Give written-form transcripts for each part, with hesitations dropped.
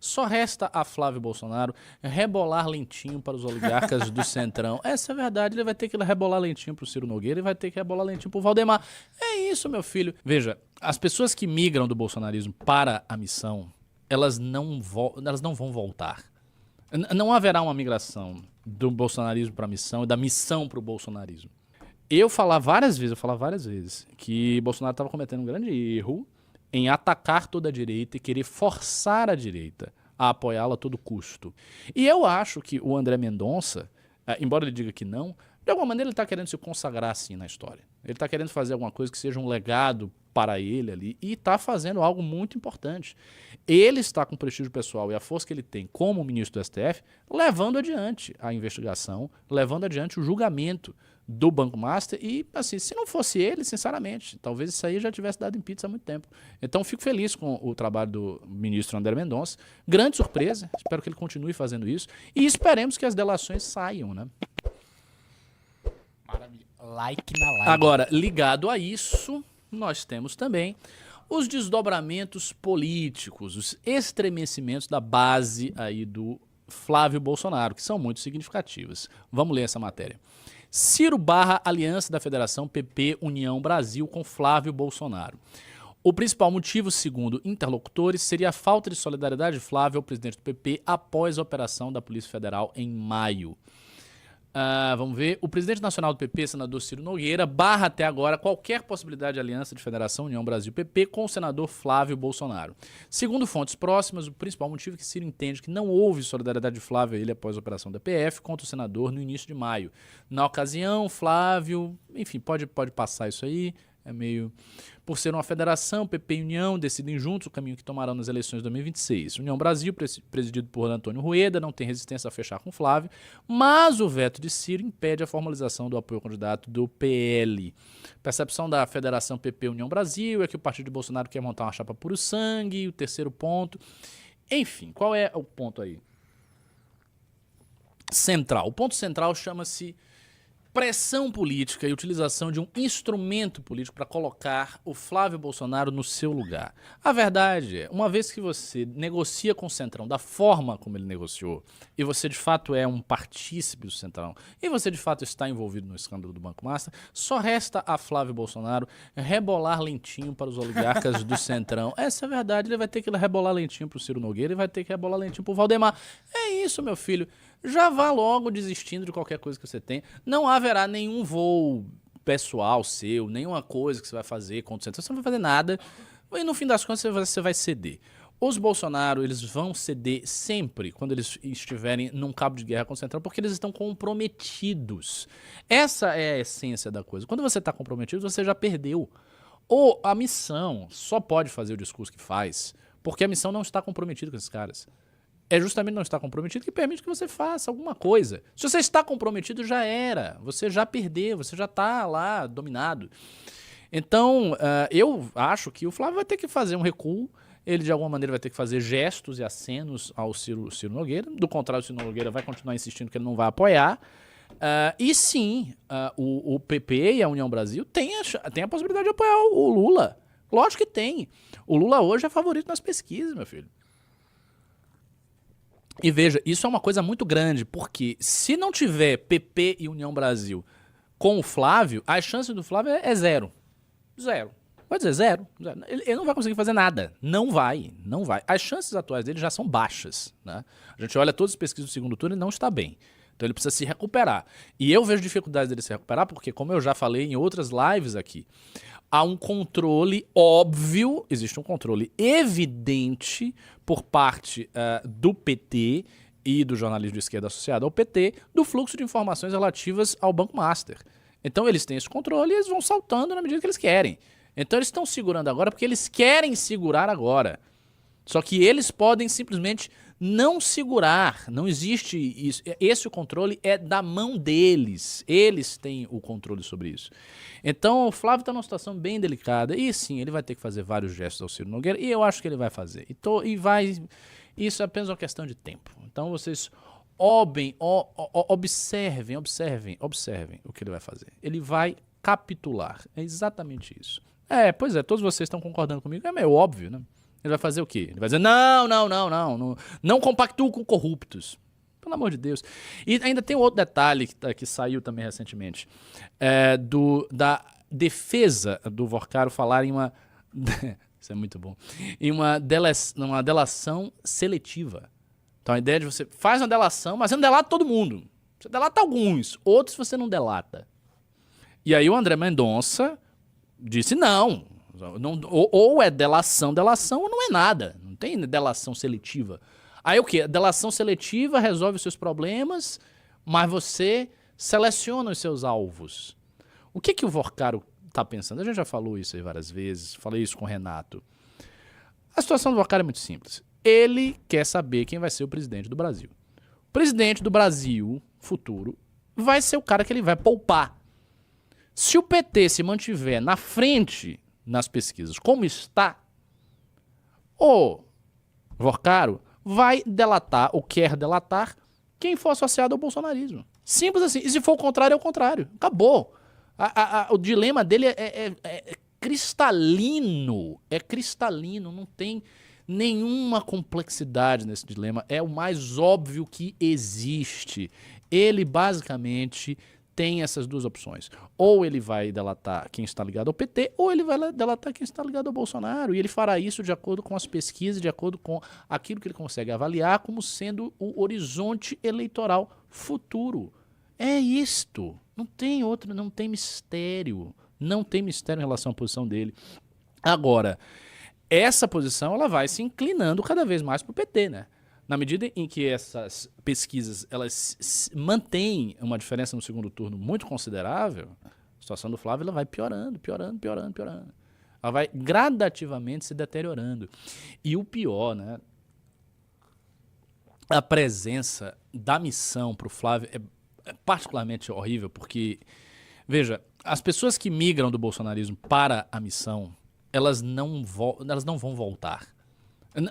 Só resta a Flávio Bolsonaro rebolar lentinho para os oligarcas do Centrão. Essa é a verdade, ele vai ter que rebolar lentinho para o Ciro Nogueira e vai ter que rebolar lentinho para o Valdemar. É isso, meu filho. Veja, as pessoas que migram do bolsonarismo para a missão, elas não vão voltar. Não haverá uma migração do bolsonarismo para a missão e da missão para o bolsonarismo. Eu falar várias vezes que Bolsonaro estava cometendo um grande erro em atacar toda a direita e querer forçar a direita a apoiá-la a todo custo. E eu acho que o André Mendonça, embora ele diga que não, de alguma maneira ele está querendo se consagrar assim na história. Ele está querendo fazer alguma coisa que seja um legado para ele ali e está fazendo algo muito importante. Ele está com o prestígio pessoal e a força que ele tem como ministro do STF, levando adiante a investigação, levando adiante o julgamento do Banco Master e, assim, se não fosse ele, sinceramente, talvez isso aí já tivesse dado em pizza há muito tempo. Então, fico feliz com o trabalho do ministro André Mendonça. Grande surpresa, espero que ele continue fazendo isso e esperemos que as delações saiam, né? Maravilha. Like na live. Agora, ligado a isso, nós temos também os desdobramentos políticos, os estremecimentos da base aí do Flávio Bolsonaro, que são muito significativos. Vamos ler essa matéria. Ciro barra Aliança da Federação PP União Brasil com Flávio Bolsonaro. O principal motivo, segundo interlocutores, seria a falta de solidariedade de Flávio ao presidente do PP após a operação da Polícia Federal em maio. Vamos ver. O presidente nacional do PP, senador Ciro Nogueira, barra até agora qualquer possibilidade de aliança de Federação União Brasil-PP com o senador Flávio Bolsonaro. Segundo fontes próximas, o principal motivo é que Ciro entende que não houve solidariedade de Flávio a ele após a operação da PF contra o senador no início de maio. Na ocasião, Flávio, enfim, pode passar isso aí. É meio... Por ser uma federação, PP e União decidem juntos o caminho que tomarão nas eleições de 2026. União Brasil, presidido por Antônio Rueda, não tem resistência a fechar com Flávio, mas o veto de Ciro impede a formalização do apoio ao candidato do PL. Percepção da federação PP União Brasil é que o partido de Bolsonaro quer montar uma chapa puro sangue, o terceiro ponto. Enfim, qual é o ponto aí? Central. O ponto central chama-se pressão política e utilização de um instrumento político para colocar o Flávio Bolsonaro no seu lugar. A verdade é, uma vez que você negocia com o Centrão da forma como ele negociou, e você de fato é um partícipe do Centrão, e você de fato está envolvido no escândalo do Banco Master, só resta a Flávio Bolsonaro rebolar lentinho para os oligarcas do Centrão. Essa é a verdade, ele vai ter que rebolar lentinho para o Ciro Nogueira e vai ter que rebolar lentinho para o Valdemar. É isso, meu filho. Já vá logo desistindo de qualquer coisa que você tem. Não haverá nenhum voo pessoal seu, nenhuma coisa que você vai fazer contra o Centrão. Você não vai fazer nada. E no fim das contas você vai ceder. Os Bolsonaro, eles vão ceder sempre quando eles estiverem num cabo de guerra com o Centrão, porque eles estão comprometidos. Essa é a essência da coisa. Quando você está comprometido, você já perdeu. Ou a missão só pode fazer o discurso que faz, porque a missão não está comprometida com esses caras. É justamente não estar comprometido que permite que você faça alguma coisa. Se você está comprometido, já era. Você já perdeu, você já está lá dominado. Então, eu acho que o Flávio vai ter que fazer um recuo. Ele, de alguma maneira, vai ter que fazer gestos e acenos ao Ciro Nogueira. Do contrário, o Ciro Nogueira vai continuar insistindo que ele não vai apoiar. E sim, o PP e a União Brasil têm a possibilidade de apoiar o Lula. Lógico que tem. O Lula hoje é favorito nas pesquisas, meu filho. E veja, isso é uma coisa muito grande, porque se não tiver PP e União Brasil com o Flávio, a chance do Flávio é zero. Zero. Pode dizer zero. Ele não vai conseguir fazer nada. Não vai. As chances atuais dele já são baixas, né? A gente olha todas as pesquisas do segundo turno e não está bem. Então ele precisa se recuperar. E eu vejo dificuldades dele se recuperar porque, como eu já falei em outras lives aqui, há um controle óbvio, existe um controle evidente por parte do PT e do jornalismo de esquerda associado ao PT do fluxo de informações relativas ao Banco Master. Então eles têm esse controle e eles vão saltando na medida que eles querem. Então eles estão segurando agora porque eles querem segurar agora. Só que eles podem simplesmente não segurar, não existe isso. Esse controle é da mão deles, eles têm o controle sobre isso. Então o Flávio está numa situação bem delicada e sim, ele vai ter que fazer vários gestos ao Ciro Nogueira e eu acho que ele vai fazer. Isso é apenas uma questão de tempo. Então vocês observem o que ele vai fazer. Ele vai capitular, é exatamente isso. Pois é, todos vocês estão concordando comigo, é meio óbvio, né? Ele vai fazer o quê? Ele vai dizer, não compactuo com corruptos. Pelo amor de Deus. E ainda tem um outro detalhe que saiu também recentemente, da defesa do Vorcaro falar em uma... Isso é muito bom. Em uma delação seletiva. Então a ideia de você faz uma delação, mas você não delata todo mundo. Você delata alguns, outros você não delata. E aí o André Mendonça disse não ou é delação, ou não é nada. Não tem delação seletiva. Aí o quê? A delação seletiva resolve os seus problemas, mas você seleciona os seus alvos. O que o Vorcaro tá pensando? A gente já falou isso aí várias vezes, falei isso com o Renato. A situação do Vorcaro é muito simples. Ele quer saber quem vai ser o presidente do Brasil. O presidente do Brasil, futuro, vai ser o cara que ele vai poupar. Se o PT se mantiver na frente nas pesquisas como está, o Vorcaro vai delatar ou quer delatar quem for associado ao bolsonarismo. Simples assim. E se for o contrário, é o contrário. Acabou. O dilema dele é cristalino. É cristalino. Não tem nenhuma complexidade nesse dilema. É o mais óbvio que existe. Ele basicamente tem essas duas opções. Ou ele vai delatar quem está ligado ao PT, ou ele vai delatar quem está ligado ao Bolsonaro. E ele fará isso de acordo com as pesquisas, de acordo com aquilo que ele consegue avaliar como sendo o horizonte eleitoral futuro. É isto. Não tem outro, não tem mistério. Não tem mistério em relação à posição dele. Agora, essa posição ela vai se inclinando cada vez mais para o PT, né? Na medida em que essas pesquisas elas mantêm uma diferença no segundo turno muito considerável, a situação do Flávio ela vai piorando. Ela vai gradativamente se deteriorando. E o pior, né? A presença da missão para o Flávio é particularmente horrível, porque, veja, as pessoas que migram do bolsonarismo para a missão, elas não vão voltar.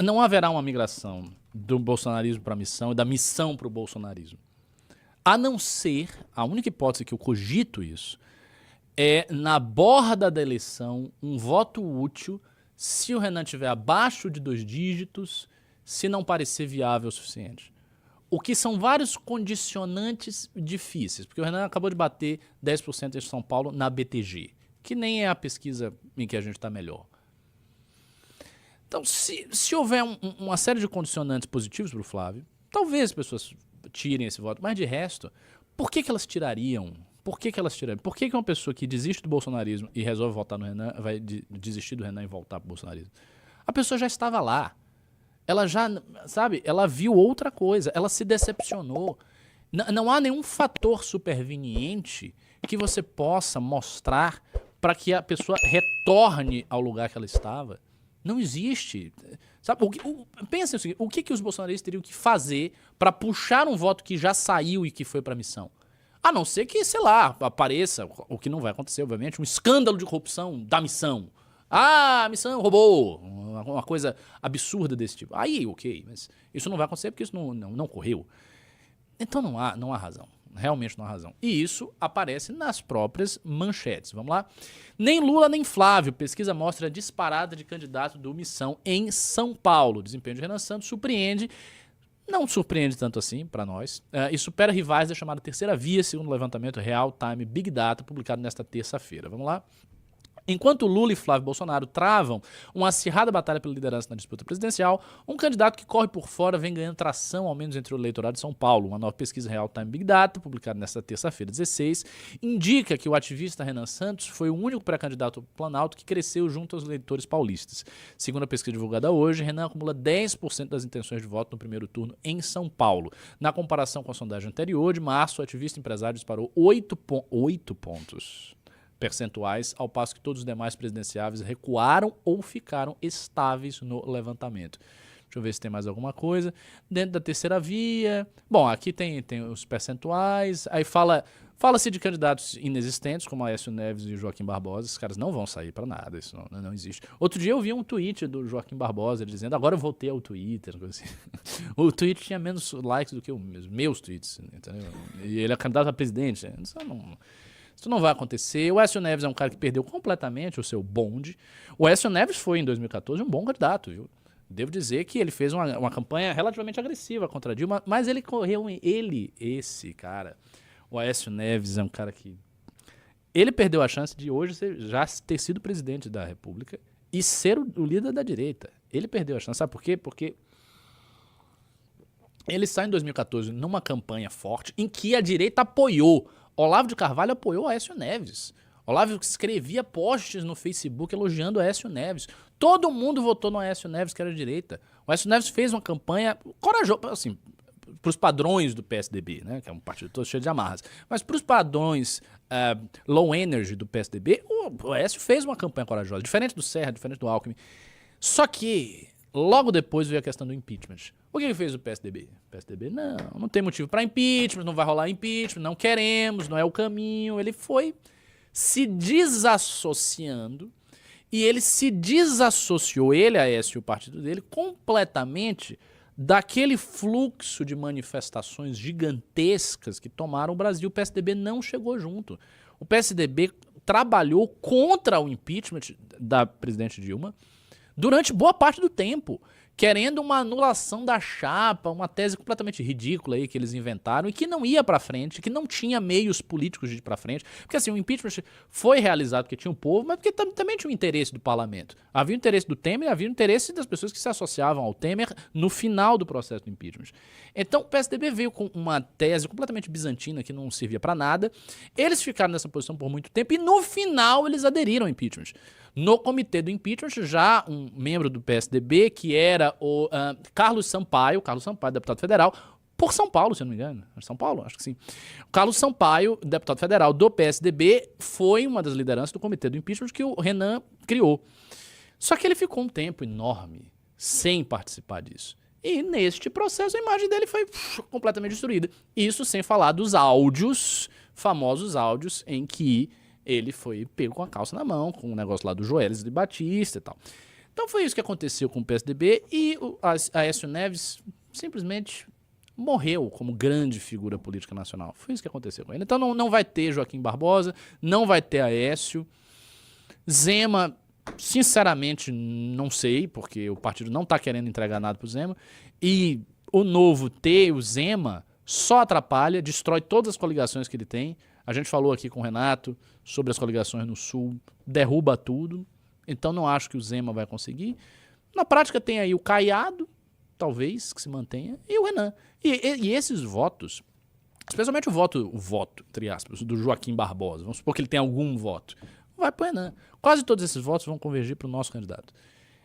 Não haverá uma migração do bolsonarismo para a missão e da missão para o bolsonarismo. A não ser, a única hipótese que eu cogito isso, é na borda da eleição, um voto útil, se o Renan estiver abaixo de 2 dígitos, se não parecer viável o suficiente. O que são vários condicionantes difíceis, porque o Renan acabou de bater 10% em São Paulo na BTG, que nem é a pesquisa em que a gente está melhor. Então, se houver uma série de condicionantes positivos para o Flávio, talvez as pessoas tirem esse voto, mas de resto, por que elas tirariam? Por que uma pessoa que desiste do bolsonarismo e resolve votar no Renan vai desistir do Renan e voltar para o bolsonarismo? A pessoa já estava lá. Ela já, sabe, ela viu outra coisa, ela se decepcionou. Não há nenhum fator superveniente que você possa mostrar para que a pessoa retorne ao lugar que ela estava. Não existe. Sabe, pensa o seguinte, o que os bolsonaristas teriam que fazer para puxar um voto que já saiu e que foi para a missão? A não ser que, sei lá, apareça, o que não vai acontecer, obviamente, um escândalo de corrupção da missão. Ah, a missão roubou, uma coisa absurda desse tipo. Aí, ok, mas isso não vai acontecer porque isso não ocorreu. Então não há razão. Realmente não há razão. E isso aparece nas próprias manchetes. Vamos lá? Nem Lula nem Flávio. Pesquisa mostra a disparada de candidato do Missão em São Paulo. O desempenho de Renan Santos surpreende. Não surpreende tanto assim para nós. E supera rivais da chamada terceira via, segundo o levantamento Real Time Big Data, publicado nesta terça-feira. Vamos lá? Enquanto Lula e Flávio Bolsonaro travam uma acirrada batalha pela liderança na disputa presidencial, um candidato que corre por fora vem ganhando tração, ao menos entre o eleitorado de São Paulo. Uma nova pesquisa Real Time Big Data, publicada nesta terça-feira, 16, indica que o ativista Renan Santos foi o único pré-candidato ao Planalto que cresceu junto aos eleitores paulistas. Segundo a pesquisa divulgada hoje, Renan acumula 10% das intenções de voto no primeiro turno em São Paulo. Na comparação com a sondagem anterior, de março, o ativista empresário disparou 8 pontos percentuais, ao passo que todos os demais presidenciáveis recuaram ou ficaram estáveis no levantamento. Deixa eu ver se tem mais alguma coisa. Dentro da terceira via, bom, aqui tem os percentuais, aí fala-se de candidatos inexistentes, como Aécio Neves e Joaquim Barbosa. Esses caras não vão sair para nada, isso não existe. Outro dia eu vi um tweet do Joaquim Barbosa, ele dizendo, agora eu voltei ao Twitter, coisa assim. O tweet tinha menos likes do que os meus tweets, entendeu? E ele é candidato a presidente, isso não vai acontecer. O Aécio Neves é um cara que perdeu completamente o seu bonde. O Aécio Neves foi, em 2014, um bom candidato, viu? Devo dizer que ele fez uma campanha relativamente agressiva contra a Dilma, mas ele correu, esse cara, o Aécio Neves é um cara que... Ele perdeu a chance de hoje já ter sido presidente da República e ser o líder da direita. Ele perdeu a chance, sabe por quê? Porque ele sai em 2014 numa campanha forte em que a direita apoiou. Olavo de Carvalho apoiou o Aécio Neves. Olavo escrevia posts no Facebook elogiando o Aécio Neves. Todo mundo votou no Aécio Neves, que era direita. O Aécio Neves fez uma campanha corajosa, assim, para os padrões do PSDB, né, que é um partido todo cheio de amarras, mas para os padrões low energy do PSDB, o Aécio fez uma campanha corajosa, diferente do Serra, diferente do Alckmin. Só que logo depois veio a questão do impeachment. O que fez o PSDB? O PSDB, não tem motivo para impeachment, não vai rolar impeachment, não queremos, não é o caminho. Ele foi se desassociando e ele se desassociou, ele, Aécio e o partido dele, completamente daquele fluxo de manifestações gigantescas que tomaram o Brasil. O PSDB não chegou junto. O PSDB trabalhou contra o impeachment da presidente Dilma durante boa parte do tempo, querendo uma anulação da chapa, uma tese completamente ridícula aí que eles inventaram e que não ia pra frente, que não tinha meios políticos de ir pra frente. Porque assim, o impeachment foi realizado porque tinha o povo, mas porque também tinha o interesse do parlamento. Havia o interesse do Temer e havia o interesse das pessoas que se associavam ao Temer no final do processo do impeachment. Então o PSDB veio com uma tese completamente bizantina que não servia pra nada. Eles ficaram nessa posição por muito tempo e no final eles aderiram ao impeachment. No comitê do impeachment, já um membro do PSDB, que era o Carlos Sampaio, deputado federal, por São Paulo, se eu não me engano. São Paulo? Acho que sim. O Carlos Sampaio, deputado federal do PSDB, foi uma das lideranças do comitê do impeachment que o Renan criou. Só que ele ficou um tempo enorme sem participar disso. E neste processo a imagem dele foi completamente destruída. Isso sem falar dos áudios, famosos áudios, em que ele foi pego com a calça na mão, com o negócio lá do Joelis de Batista e tal. Então foi isso que aconteceu com o PSDB e o Aécio Neves simplesmente morreu como grande figura política nacional. Foi isso que aconteceu com ele. Então não vai ter Joaquim Barbosa, não vai ter Aécio. Zema, sinceramente, não sei, porque o partido não está querendo entregar nada para o Zema. E o novo ter o Zema só atrapalha, destrói todas as coligações que ele tem. A gente falou aqui com o Renato sobre as coligações no Sul, derruba tudo. Então não acho que o Zema vai conseguir. Na prática tem aí o Caiado, talvez, que se mantenha, e o Renan. E esses votos, especialmente o voto, entre aspas, do Joaquim Barbosa, vamos supor que ele tem algum voto, vai para o Renan. Quase todos esses votos vão convergir para o nosso candidato.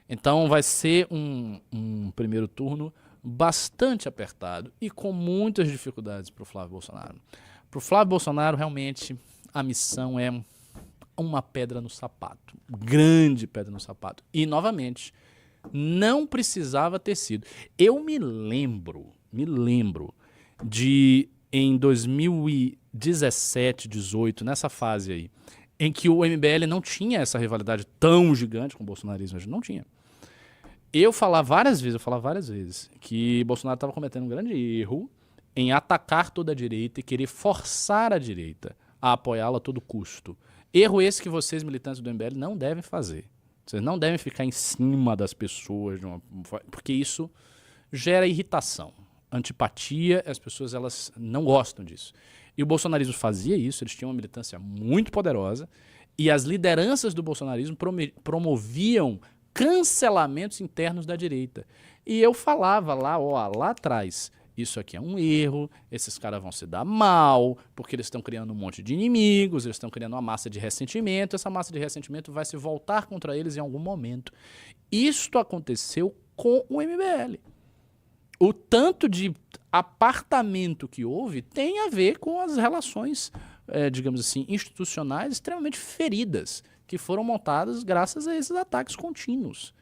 Então vai ser um primeiro turno bastante apertado e com muitas dificuldades para o Flávio Bolsonaro. Para o Flávio Bolsonaro, realmente, a missão é uma pedra no sapato. Grande pedra no sapato. E, novamente, não precisava ter sido. Eu me lembro de, em 2017, 18, nessa fase aí, em que o MBL não tinha essa rivalidade tão gigante com o bolsonarismo. A gente não tinha. Eu falava várias vezes que Bolsonaro estava cometendo um grande erro em atacar toda a direita e querer forçar a direita a apoiá-la a todo custo. Erro esse que vocês, militantes do MBL, não devem fazer. Vocês não devem ficar em cima das pessoas, porque isso gera irritação, antipatia, as pessoas elas não gostam disso. E o bolsonarismo fazia isso, eles tinham uma militância muito poderosa, e as lideranças do bolsonarismo promoviam cancelamentos internos da direita. E eu falava lá atrás, isso aqui é um erro, esses caras vão se dar mal, porque eles estão criando um monte de inimigos, eles estão criando uma massa de ressentimento, essa massa de ressentimento vai se voltar contra eles em algum momento. Isto aconteceu com o MBL. O tanto de apartamento que houve tem a ver com as relações, digamos assim, institucionais extremamente feridas, que foram montadas graças a esses ataques contínuos.